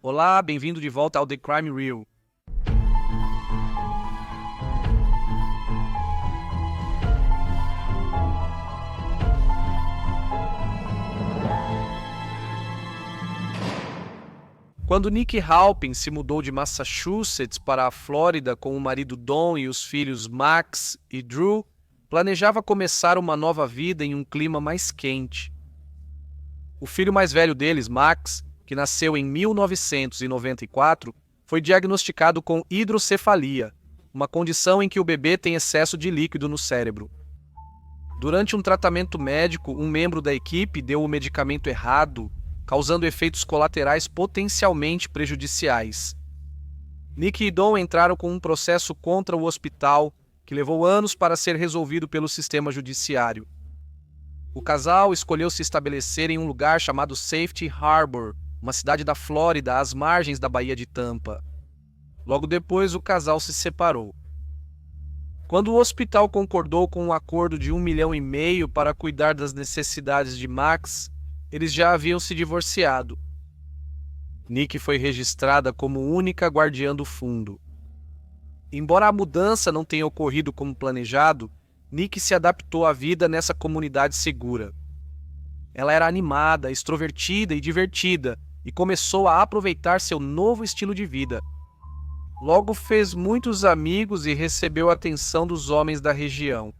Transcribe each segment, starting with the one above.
Olá, bem-vindo de volta ao The Crime Reel. Quando Nick Halpin se mudou de Massachusetts para a Flórida com o marido Don e os filhos Max e Drew, planejava começar uma nova vida em um clima mais quente. O filho mais velho deles, Max, que nasceu em 1994, foi diagnosticado com hidrocefalia, uma condição em que o bebê tem excesso de líquido no cérebro. Durante um tratamento médico, um membro da equipe deu o medicamento errado, causando efeitos colaterais potencialmente prejudiciais. Nick e Don entraram com um processo contra o hospital, que levou anos para ser resolvido pelo sistema judiciário. O casal escolheu se estabelecer em um lugar chamado Safety Harbor, uma cidade da Flórida às margens da Baía de Tampa. Logo depois, o casal se separou. Quando o hospital concordou com um acordo de $1,5 milhão para cuidar das necessidades de Max, eles já haviam se divorciado. Nick foi registrada como única guardiã do fundo. Embora a mudança não tenha ocorrido como planejado, Nick se adaptou à vida nessa comunidade segura. Ela era animada, extrovertida e divertida e começou a aproveitar seu novo estilo de vida. Logo fez muitos amigos e recebeu a atenção dos homens da região.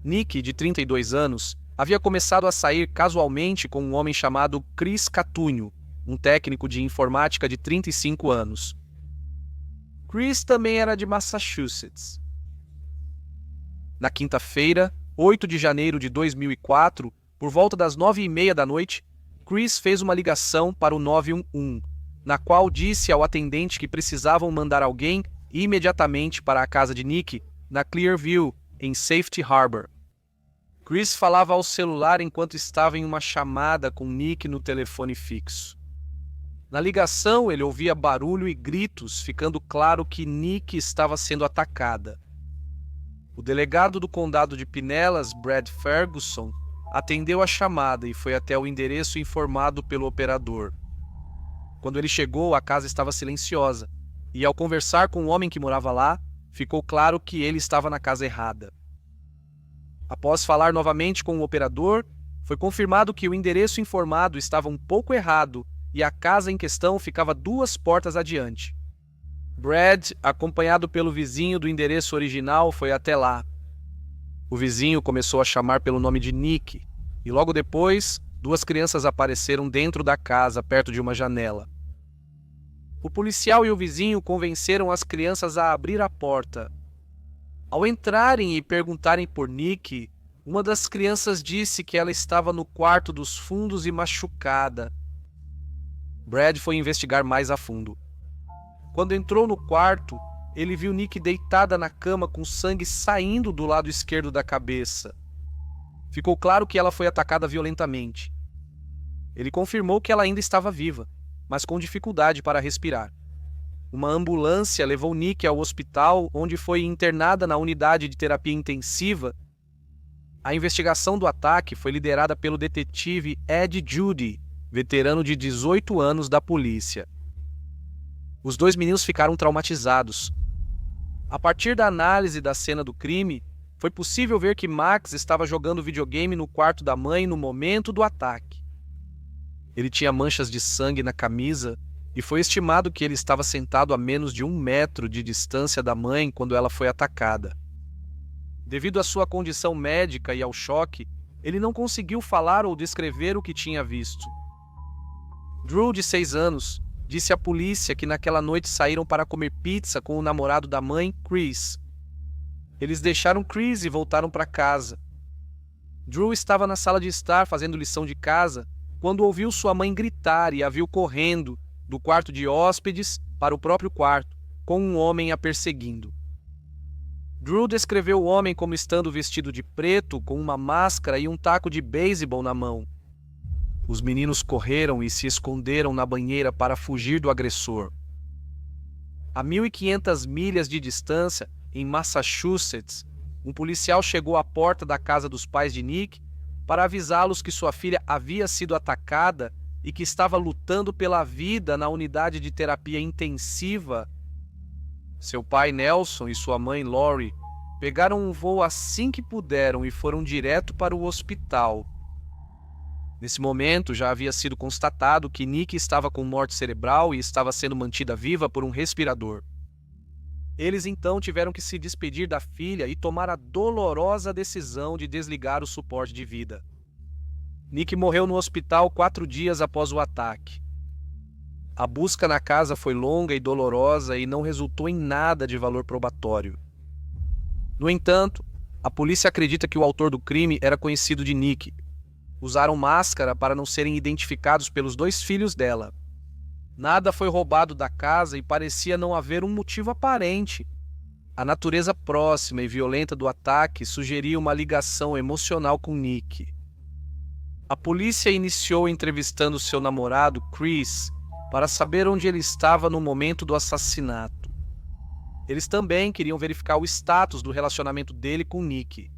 Nick, de 32 anos, havia começado a sair casualmente com um homem chamado Chris Catunho, um técnico de informática de 35 anos. Chris também era de Massachusetts. Na quinta-feira, 8 de janeiro de 2004, por volta das 9h30 da noite, Chris fez uma ligação para o 911, na qual disse ao atendente que precisavam mandar alguém imediatamente para a casa de Nick, na Clearview, em Safety Harbor. Chris falava ao celular enquanto estava em uma chamada com Nick no telefone fixo. Na ligação, ele ouvia barulho e gritos, ficando claro que Nick estava sendo atacada. O delegado do condado de Pinellas, Brad Ferguson, atendeu a chamada e foi até o endereço informado pelo operador. Quando ele chegou, a casa estava silenciosa, e ao conversar com o homem que morava lá, ficou claro que ele estava na casa errada. Após falar novamente com o operador, foi confirmado que o endereço informado estava um pouco errado e a casa em questão ficava 2 portas adiante. Brad, acompanhado pelo vizinho do endereço original, foi até lá. O vizinho começou a chamar pelo nome de Nick, e logo depois, 2 crianças apareceram dentro da casa, perto de uma janela. O policial e o vizinho convenceram as crianças a abrir a porta. Ao entrarem e perguntarem por Nick, uma das crianças disse que ela estava no quarto dos fundos e machucada. Brad foi investigar mais a fundo. Quando entrou no quarto, ele viu Nick deitada na cama com sangue saindo do lado esquerdo da cabeça. Ficou claro que ela foi atacada violentamente. Ele confirmou que ela ainda estava viva, mas com dificuldade para respirar. Uma ambulância levou Nick ao hospital, onde foi internada na unidade de terapia intensiva. A investigação do ataque foi liderada pelo detetive Ed Judy, veterano de 18 anos da polícia. Os 2 meninos ficaram traumatizados. A partir da análise da cena do crime, foi possível ver que Max estava jogando videogame no quarto da mãe no momento do ataque. Ele tinha manchas de sangue na camisa e foi estimado que ele estava sentado a menos de 1 metro de distância da mãe quando ela foi atacada. Devido à sua condição médica e ao choque, ele não conseguiu falar ou descrever o que tinha visto. Drew, de 6 anos, disse à polícia que naquela noite saíram para comer pizza com o namorado da mãe, Chris. Eles deixaram Chris e voltaram para casa. Drew estava na sala de estar fazendo lição de casa quando ouviu sua mãe gritar e a viu correndo do quarto de hóspedes para o próprio quarto, com um homem a perseguindo. Drew descreveu o homem como estando vestido de preto, com uma máscara e um taco de beisebol na mão. Os meninos correram e se esconderam na banheira para fugir do agressor. A 1.500 milhas de distância, em Massachusetts, um policial chegou à porta da casa dos pais de Nick para avisá-los que sua filha havia sido atacada e que estava lutando pela vida na unidade de terapia intensiva. Seu pai Nelson e sua mãe Lori pegaram um voo assim que puderam e foram direto para o hospital. Nesse momento, já havia sido constatado que Nikki estava com morte cerebral e estava sendo mantida viva por um respirador. Eles então tiveram que se despedir da filha e tomar a dolorosa decisão de desligar o suporte de vida. Nikki morreu no hospital 4 dias após o ataque. A busca na casa foi longa e dolorosa e não resultou em nada de valor probatório. No entanto, a polícia acredita que o autor do crime era conhecido de Nikki. Usaram máscara para não serem identificados pelos 2 filhos dela. Nada foi roubado da casa e parecia não haver um motivo aparente. A natureza próxima e violenta do ataque sugeria uma ligação emocional com Nick. A polícia iniciou entrevistando seu namorado, Chris, para saber onde ele estava no momento do assassinato. Eles também queriam verificar o status do relacionamento dele com Nick.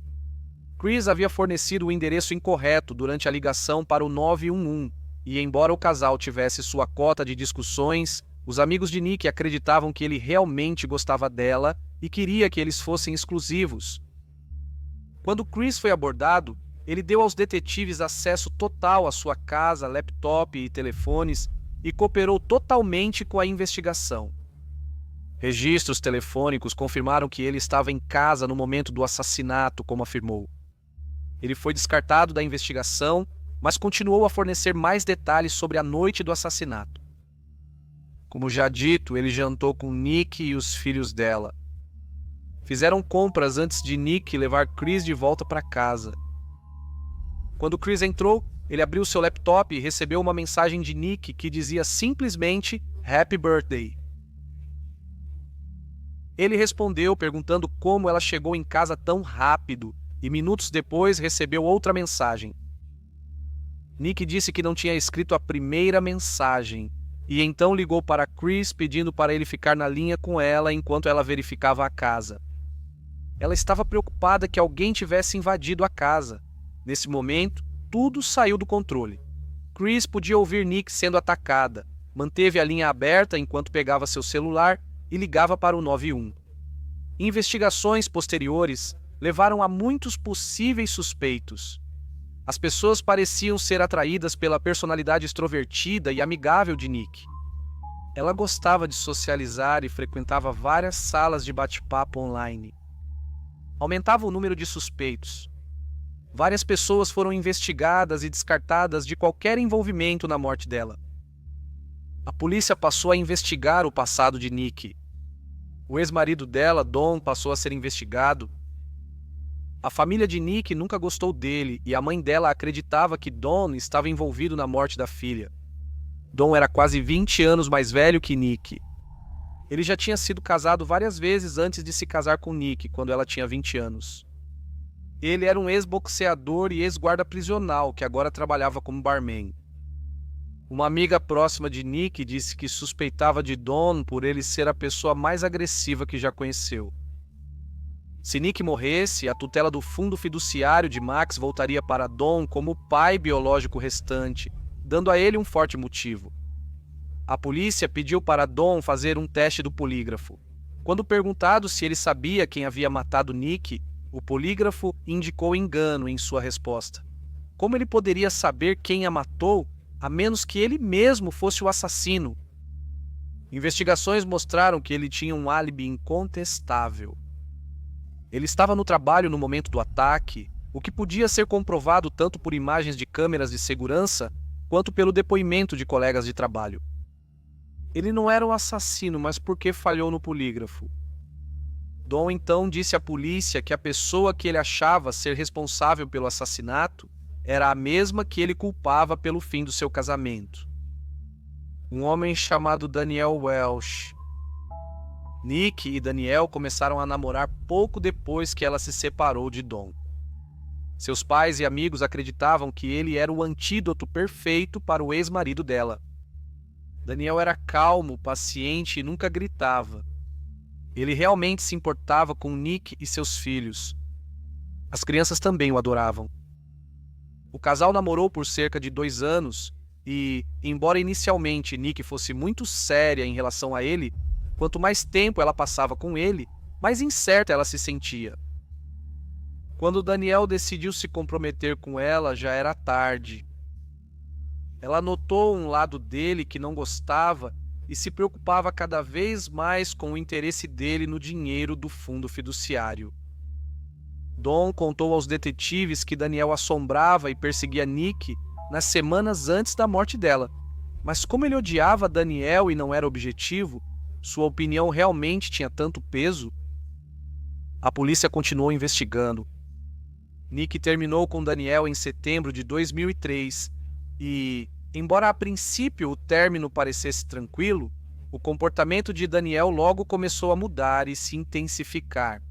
Chris havia fornecido o endereço incorreto durante a ligação para o 911, e embora o casal tivesse sua cota de discussões, os amigos de Nick acreditavam que ele realmente gostava dela e queria que eles fossem exclusivos. Quando Chris foi abordado, ele deu aos detetives acesso total à sua casa, laptop e telefones e cooperou totalmente com a investigação. Registros telefônicos confirmaram que ele estava em casa no momento do assassinato, como afirmou. Ele foi descartado da investigação, mas continuou a fornecer mais detalhes sobre a noite do assassinato. Como já dito, ele jantou com Nick e os filhos dela. Fizeram compras antes de Nick levar Chris de volta para casa. Quando Chris entrou, ele abriu seu laptop e recebeu uma mensagem de Nick que dizia simplesmente Happy Birthday. Ele respondeu perguntando como ela chegou em casa tão rápido e minutos depois recebeu outra mensagem. Nick disse que não tinha escrito a primeira mensagem e então ligou para Chris pedindo para ele ficar na linha com ela enquanto ela verificava a casa. Ela estava preocupada que alguém tivesse invadido a casa. Nesse momento, tudo saiu do controle. Chris podia ouvir Nick sendo atacada, manteve a linha aberta enquanto pegava seu celular e ligava para o 911. Investigações posteriores levaram a muitos possíveis suspeitos. As pessoas pareciam ser atraídas pela personalidade extrovertida e amigável de Nick. Ela gostava de socializar e frequentava várias salas de bate-papo online. Aumentava o número de suspeitos. Várias pessoas foram investigadas e descartadas de qualquer envolvimento na morte dela. A polícia passou a investigar o passado de Nick. O ex-marido dela, Don, passou a ser investigado. A família de Nick nunca gostou dele e a mãe dela acreditava que Don estava envolvido na morte da filha. Don era quase 20 anos mais velho que Nick. Ele já tinha sido casado várias vezes antes de se casar com Nick, quando ela tinha 20 anos. Ele era um ex-boxeador e ex-guarda prisional que agora trabalhava como barman. Uma amiga próxima de Nick disse que suspeitava de Don por ele ser a pessoa mais agressiva que já conheceu. Se Nick morresse, a tutela do fundo fiduciário de Max voltaria para Don como o pai biológico restante, dando a ele um forte motivo. A polícia pediu para Don fazer um teste do polígrafo. Quando perguntado se ele sabia quem havia matado Nick, o polígrafo indicou engano em sua resposta. Como ele poderia saber quem a matou, a menos que ele mesmo fosse o assassino? Investigações mostraram que ele tinha um álibi incontestável. Ele estava no trabalho no momento do ataque, o que podia ser comprovado tanto por imagens de câmeras de segurança quanto pelo depoimento de colegas de trabalho. Ele não era um assassino, mas porque falhou no polígrafo. Don então disse à polícia que a pessoa que ele achava ser responsável pelo assassinato era a mesma que ele culpava pelo fim do seu casamento. Um homem chamado Daniel Welsh. Nick e Daniel começaram a namorar pouco depois que ela se separou de Don. Seus pais e amigos acreditavam que ele era o antídoto perfeito para o ex-marido dela. Daniel era calmo, paciente e nunca gritava. Ele realmente se importava com Nick e seus filhos. As crianças também o adoravam. O casal namorou por cerca de 2 anos E, embora inicialmente Nick fosse muito séria em relação a ele, quanto mais tempo ela passava com ele, mais incerta ela se sentia. Quando Danielle decidiu se comprometer com ela, já era tarde. Ela notou um lado dele que não gostava e se preocupava cada vez mais com o interesse dele no dinheiro do fundo fiduciário. Don contou aos detetives que Danielle assombrava e perseguia Nick nas semanas antes da morte dela. Mas como ele odiava Danielle e não era objetivo, sua opinião realmente tinha tanto peso? A polícia continuou investigando. Nick terminou com Danielle em setembro de 2003 e, embora a princípio o término parecesse tranquilo, o comportamento de Danielle logo começou a mudar e se intensificar.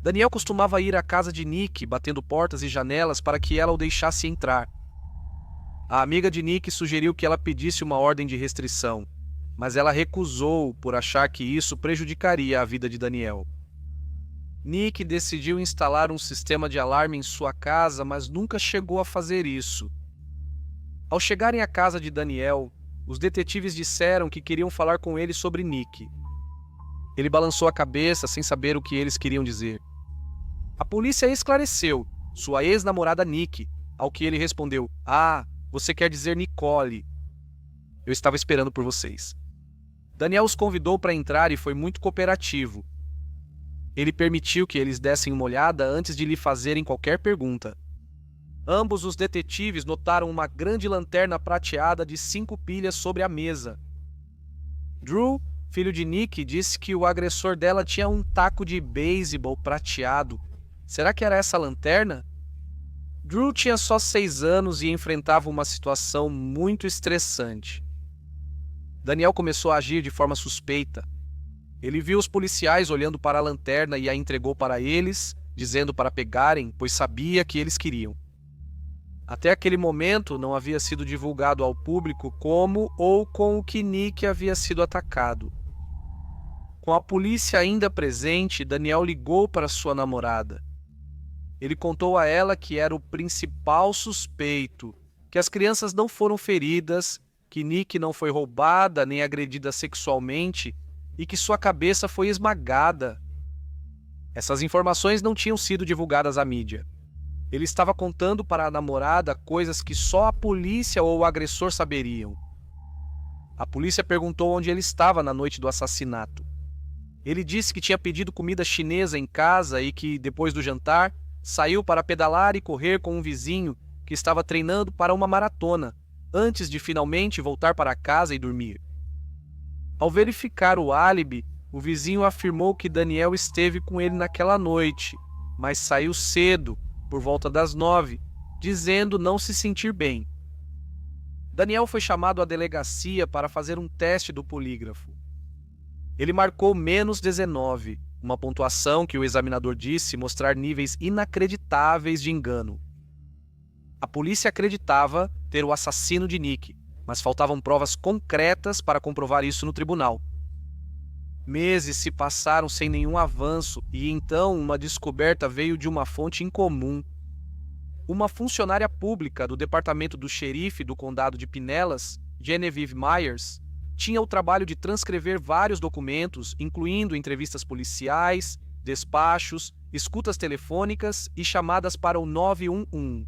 Danielle costumava ir à casa de Nick, batendo portas e janelas para que ela o deixasse entrar. A amiga de Nick sugeriu que ela pedisse uma ordem de restrição, mas ela recusou por achar que isso prejudicaria a vida de Danielle. Nick decidiu instalar um sistema de alarme em sua casa, mas nunca chegou a fazer isso. Ao chegarem à casa de Danielle, os detetives disseram que queriam falar com ele sobre Nick. Ele balançou a cabeça sem saber o que eles queriam dizer. A polícia esclareceu, sua ex-namorada Nick, ao que ele respondeu: "Ah, você quer dizer Nicole. Eu estava esperando por vocês." Danielle os convidou para entrar e foi muito cooperativo. Ele permitiu que eles dessem uma olhada antes de lhe fazerem qualquer pergunta. Ambos os detetives notaram uma grande lanterna prateada de 5 pilhas sobre a mesa. Drew, filho de Nick, disse que o agressor dela tinha um taco de beisebol prateado. Será que era essa lanterna? Drew tinha só 6 anos e enfrentava uma situação muito estressante. Danielle começou a agir de forma suspeita. Ele viu os policiais olhando para a lanterna e a entregou para eles, dizendo para pegarem, pois sabia que eles queriam. Até aquele momento não havia sido divulgado ao público como ou com o que Nick havia sido atacado. Com a polícia ainda presente, Danielle ligou para sua namorada. Ele contou a ela que era o principal suspeito, que as crianças não foram feridas, que Nick não foi roubada nem agredida sexualmente e que sua cabeça foi esmagada. Essas informações não tinham sido divulgadas à mídia. Ele estava contando para a namorada coisas que só a polícia ou o agressor saberiam. A polícia perguntou onde ele estava na noite do assassinato. Ele disse que tinha pedido comida chinesa em casa e que, depois do jantar, saiu para pedalar e correr com um vizinho que estava treinando para uma maratona, antes de finalmente voltar para casa e dormir. Ao verificar o álibi, o vizinho afirmou que Danielle esteve com ele naquela noite, mas saiu cedo, por volta das 9, dizendo não se sentir bem. Danielle foi chamado à delegacia para fazer um teste do polígrafo. Ele marcou -19, uma pontuação que o examinador disse mostrar níveis inacreditáveis de engano. A polícia acreditava ter o assassino de Nick, mas faltavam provas concretas para comprovar isso no tribunal. Meses se passaram sem nenhum avanço e então uma descoberta veio de uma fonte incomum. Uma funcionária pública do departamento do xerife do condado de Pinellas, Genevieve Myers, tinha o trabalho de transcrever vários documentos, incluindo entrevistas policiais, despachos, escutas telefônicas e chamadas para o 911.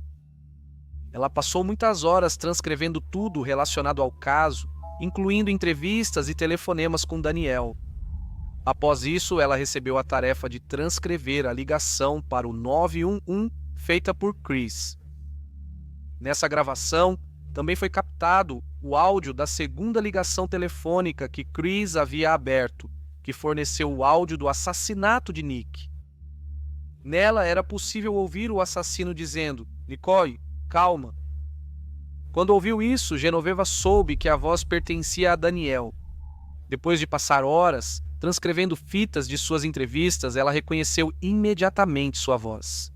Ela passou muitas horas transcrevendo tudo relacionado ao caso, incluindo entrevistas e telefonemas com Danielle. Após isso, ela recebeu a tarefa de transcrever a ligação para o 911 feita por Chris. Nessa gravação, também foi captado o áudio da segunda ligação telefônica que Chris havia aberto, que forneceu o áudio do assassinato de Nick. Nela era possível ouvir o assassino dizendo: "Nicole, calma." Quando ouviu isso, Genoveva soube que a voz pertencia a Danielle. Depois de passar horas transcrevendo fitas de suas entrevistas, ela reconheceu imediatamente sua voz.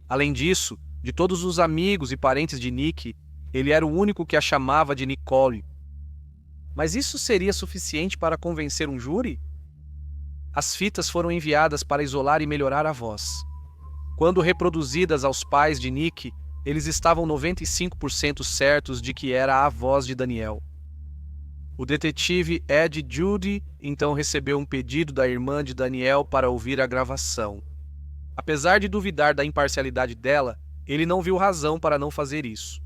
Além disso, de todos os amigos e parentes de Nick, ele era o único que a chamava de Nicole. Mas isso seria suficiente para convencer um júri? As fitas foram enviadas para isolar e melhorar a voz. Quando reproduzidas aos pais de Nick, eles estavam 95% certos de que era a voz de Daniel. O detetive Ed Judy então recebeu um pedido da irmã de Daniel para ouvir a gravação. Apesar de duvidar da imparcialidade dela, ele não viu razão para não fazer isso.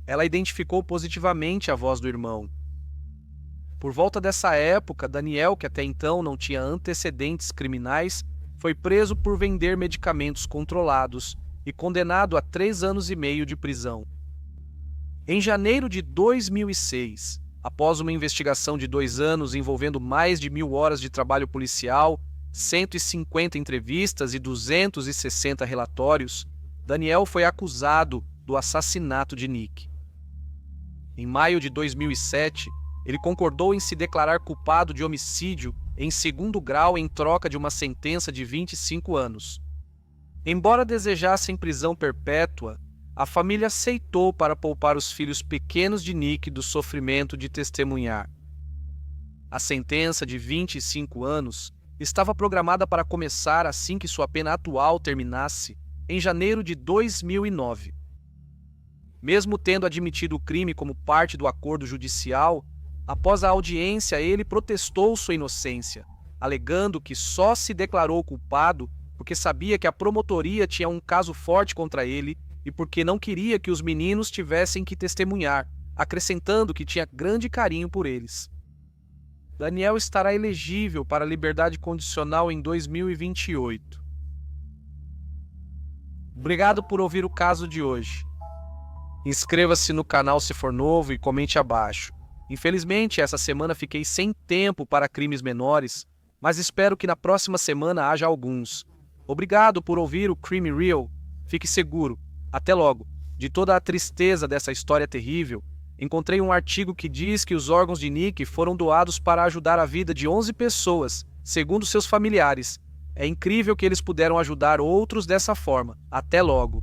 Ela identificou positivamente a voz do irmão. Por volta dessa época, Daniel, que até então não tinha antecedentes criminais, foi preso por vender medicamentos controlados e condenado a 3 anos e meio de prisão. Em janeiro de 2006, após uma investigação de 2 anos envolvendo mais de 1.000 horas de trabalho policial, 150 entrevistas e 260 relatórios, Daniel foi acusado do assassinato de Nick. Em maio de 2007, ele concordou em se declarar culpado de homicídio em 2º grau em troca de uma sentença de 25 anos. Embora desejassem prisão perpétua, a família aceitou para poupar os filhos pequenos de Nick do sofrimento de testemunhar. A sentença de 25 anos estava programada para começar assim que sua pena atual terminasse, em janeiro de 2009. Mesmo tendo admitido o crime como parte do acordo judicial, após a audiência ele protestou sua inocência, alegando que só se declarou culpado porque sabia que a promotoria tinha um caso forte contra ele e porque não queria que os meninos tivessem que testemunhar, acrescentando que tinha grande carinho por eles. Daniel estará elegível para a liberdade condicional em 2028. Obrigado por ouvir o caso de hoje. Inscreva-se no canal se for novo e comente abaixo. Infelizmente, essa semana fiquei sem tempo para crimes menores, mas espero que na próxima semana haja alguns. Obrigado por ouvir o Crime Real. Fique seguro. Até logo. De toda a tristeza dessa história terrível, encontrei um artigo que diz que os órgãos de Nick foram doados para ajudar a vida de 11 pessoas, segundo seus familiares. É incrível que eles puderam ajudar outros dessa forma. Até logo.